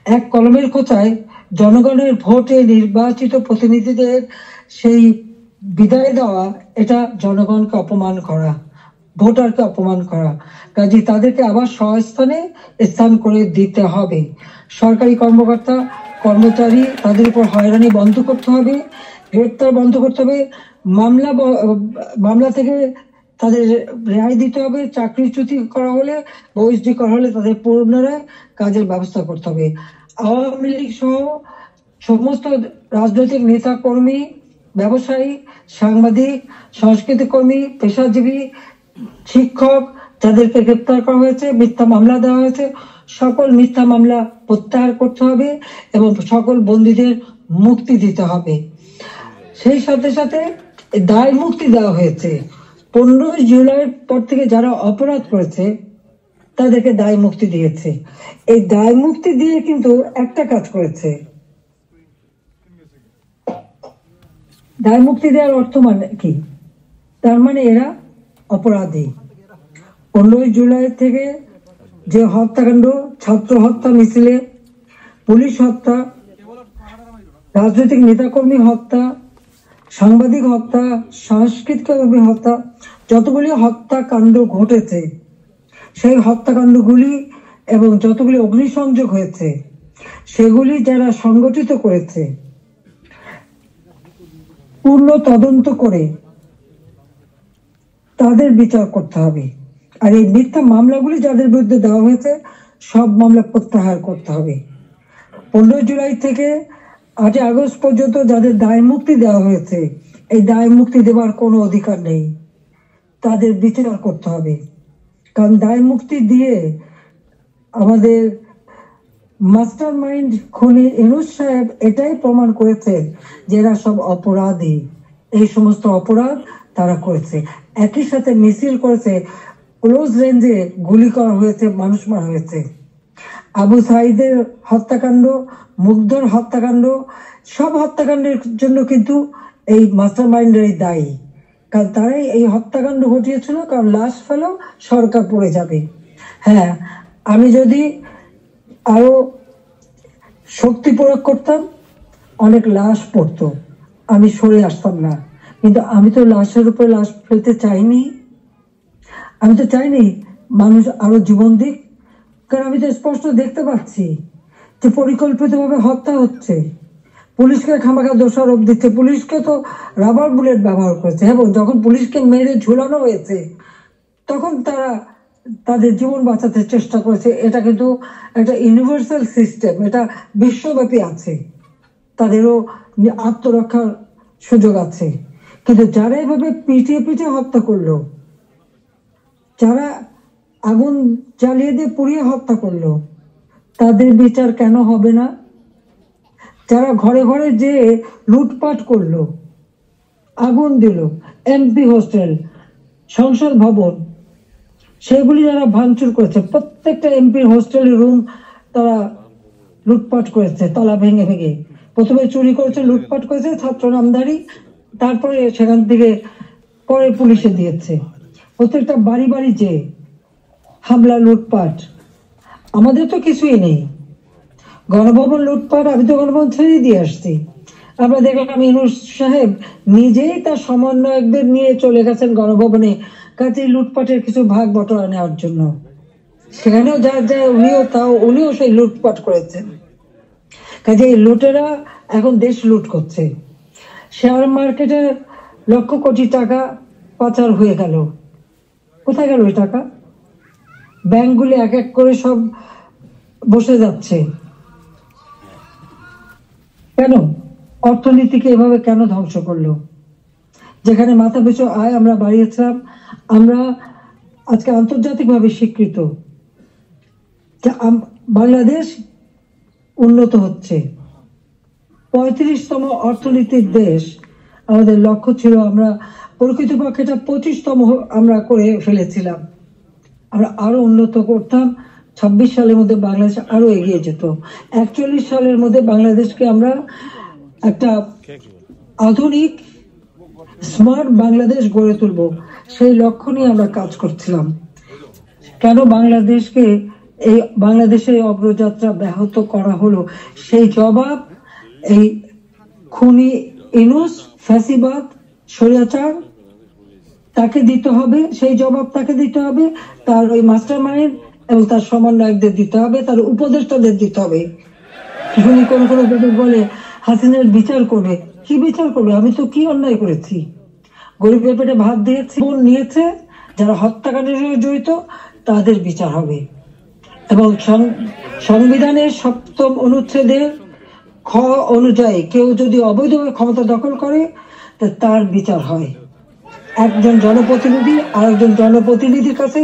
এক কলমের কোথায় জনগণের ভোটে নির্বাচিত প্রতিনিধিদের সেই বিদায় দেওয়া, এটা জনগণকে অপমান করা, ভোটারকে অপমান করা। কাজে তাদেরকে আবার স্বস্থানে স্থান করে দিতে হবে। সরকারি কর্মকর্তা কর্মচারী তাদের উপর হয়রানি বন্ধ করতে হবে, গ্রেপ্তার বন্ধ করতে হবে, মামলা থেকে তাদের রেহাই দিতে হবে, চাকরিচ্যুতি করা হলে, বহিষ্কৃতি করা হলে তাদের পুনরায় কাজের ব্যবস্থা করতে হবে। আওয়ামী লীগ সহ সমস্ত রাজনৈতিক নেতা কর্মী, ব্যবসায়ী, সাংবাদিক, সংস্কৃতি কর্মী, পেশাজীবী, শিক্ষক যাদেরকে গ্রেপ্তার করা হয়েছে, মিথ্যা মামলা দেওয়া হয়েছে, সকল মিথ্যা মামলা প্রত্যাহার করতে হবে এবং সকল বন্দীদের মুক্তি দিতে হবে। সেই সাথে সাথে দায় মুক্তি দেওয়া হয়েছে। 15 জুলাইয়ের পর থেকে যারা অপরাধ করেছে তাদেরকে দায় মুক্তি দিয়েছে। এই দায় মুক্তি দিয়ে কিন্তু একটা কাজ করেছে। দায় মুক্তি দেওয়ার অর্থ মানে কি? তার মানে এরা অপরাধী। 15 জুলাই থেকে যে হত্যাকাণ্ড, ছাত্র হত্যা মিছিলে, পুলিশ হত্যা, রাজনৈতিক নেতাকর্মী হত্যা, সাংবাদিক হত্যা, সাংস্কৃতিক কর্মী হত্যা, যতগুলি হত্যাকাণ্ড ঘটেছে, সেই হত্যাকাণ্ডগুলি এবং যতগুলি অগ্নিসংযোগ হয়েছে, সেগুলি যারা সংগঠিত করেছে পূর্ণ তদন্ত করে তাদের বিচার করতে হবে। আর এই মিথ্যা মামলাগুলি যাদের বিরুদ্ধে দেওয়া হয়েছে সব মামলা প্রত্যাহার করতে হবে। 15 জুলাই থেকে 8 আগস্ট পর্যন্ত যাদের দায় মুক্তি দেওয়া হয়েছে, এই দায় মুক্তি দেওয়ার কোনো অধিকার নেই, তাদের বিচার করতে হবে। কারণ দায় মুক্তি দিয়ে আমাদের মাস্টার মাইন্ড খুনি ইউনূস সাহেব এটাই প্রমাণ করেছে যে এরা সব অপরাধী, এই সমস্ত অপরাধ তারা করেছে। একই সাথে মিছিল করেছে, ক্লোজ রেঞ্জে গুলি করা হয়েছে, মানুষ মারা হয়েছে। আবু সাঈদের হত্যাকাণ্ড, মুগ্ধর হত্যাকাণ্ড, সব হত্যাকাণ্ডের জন্য কিন্তু এই মাস্টার মাইন্ডেরই দায়ী। কারণ তারাই এই হত্যাকাণ্ড ঘটিয়েছিল, কারণ লাশ ফেলেও সরকার পড়ে যাবে। হ্যাঁ, আমি যদি আরো শক্তি প্রয়োগ করতাম অনেক লাশ পড়তো, আমি সরে আসতাম না। কিন্তু আমি তো লাশের উপরে লাশ ফেলতে চাইনি। আমি তো চাইনি মানুষ আরো জীবন দিক, কারণ আমি তো স্পষ্ট দেখতে পাচ্ছি যে পরিকল্পিতভাবে হত্যা হচ্ছে। পুলিশকে খামাখা দোষারোপ দিচ্ছে, পুলিশকে তো রাবার বুলেট ব্যবহার করেছে এবং যখন পুলিশকে মেরে ঝুলানো হয়েছে তখন তারা তাদের জীবন বাঁচাতে চেষ্টা করেছে। এটা কিন্তু একটা ইউনিভার্সাল সিস্টেম, এটা বিশ্বব্যাপী আছে, তাদেরও আত্মরক্ষার সুযোগ আছে। কিন্তু যারা এভাবে পিটিয়ে পিটিয়ে হত্যা করলো, যারা আগুন জ্বালিয়ে দিয়ে পুড়িয়ে হত্যা করলো, তাদের বিচার কেন হবে না? যারা ঘরে ঘরে যে লুটপাট করলো, আগুন দিল, এমপি হোস্টেল, সংসদ ভবন, সেগুলি যারা ভাঙচুর করেছে, প্রত্যেকটা এমপির হোস্টেলের রুম তারা লুটপাট করেছে, তালা ভেঙে ভেঙে। প্রথমে চুরি করেছে, লুটপাট করেছে ছাত্র নামধারী, তারপরে সেখান থেকে পরে পুলিশে দিয়েছে। প্রত্যেকটা বাড়ি বাড়ি যে হামলা, লুটপাট। আমাদের তো কিছুই নেই, গণভবন লুটপাট, আমি তো গণভবন ছেড়ে দিয়ে আসছি। আমরা দেখলাম ইউনূস সাহেব নিজেই তার সমন্বয়কদের নিয়ে চলে গেছেন গণভবনে, কাজে লুটপাটের কিছু ভাগ বটরা নেওয়ার জন্য। সেখানেও যা যায় উনিও সেই লুটপাট করেছেন। কাজে এই লুটেরা এখন দেশ লুট করছে। শেয়ার মার্কেটে লক্ষ কোটি টাকা পাচার হয়ে গেল, কোথায় গেল ওই টাকা? ব্যাংকগুলি এক এক করে সব বসে যাচ্ছে। কেন? অর্থনীতিকে এভাবে কেন ধ্বংস করলো? যেখানে মাথা পিছু আয় আমরা বাড়িয়েছিলাম, আমরা আজকে আন্তর্জাতিকভাবে স্বীকৃত যে বাংলাদেশ উন্নত হচ্ছে, 35তম অর্থনীতির দেশ আমাদের লক্ষ্য ছিল। আমরা প্রকৃতপক্ষে এটা 25তম আমরা করে ফেলেছিলাম। আমরা আরো উন্নত করতাম। 26 সালের মধ্যে বাংলাদেশ আরো এগিয়ে যেত। 41 সালের মধ্যে বাংলাদেশকে আমরা একটা আধুনিক স্মার্ট বাংলাদেশ গড়ে তুলব, সেই লক্ষ্য নিয়ে আমরা কাজ করছিলাম। কেন বাংলাদেশকে এই বাংলাদেশের অগ্রযাত্রা ব্যাহত করা হলো, সেই জবাব এই খুনি ইউনূস, ফ্যাসিবাদ, স্বৈরাচার তাকে দিতে হবে। সেই জবাব তাকে দিতে হবে, তার ওই মাস্টারমাইন্ড এবং তার সমন্বয়কদের দিতে হবে, তার উপদেষ্টাদের দিতে হবে। শুনি কোন কোন বলে হাসিনার বিচার করবে। কি বিচার করবে? আমি তো কি অন্যায় করেছি? গরিবের পেটে ভাত দিয়েছি, নিয়েছে, যারা হত্যাকাণ্ডের সঙ্গে জড়িত তাদের বিচার হবে। এবং সংবিধানের 7ম অনুচ্ছেদের খ অনুযায়ী কেউ যদি অবৈধভাবে ক্ষমতা দখল করে তার বিচার হয়। একজন জনপ্রতিনিধি আরেকজন জনপ্রতিনিধির কাছে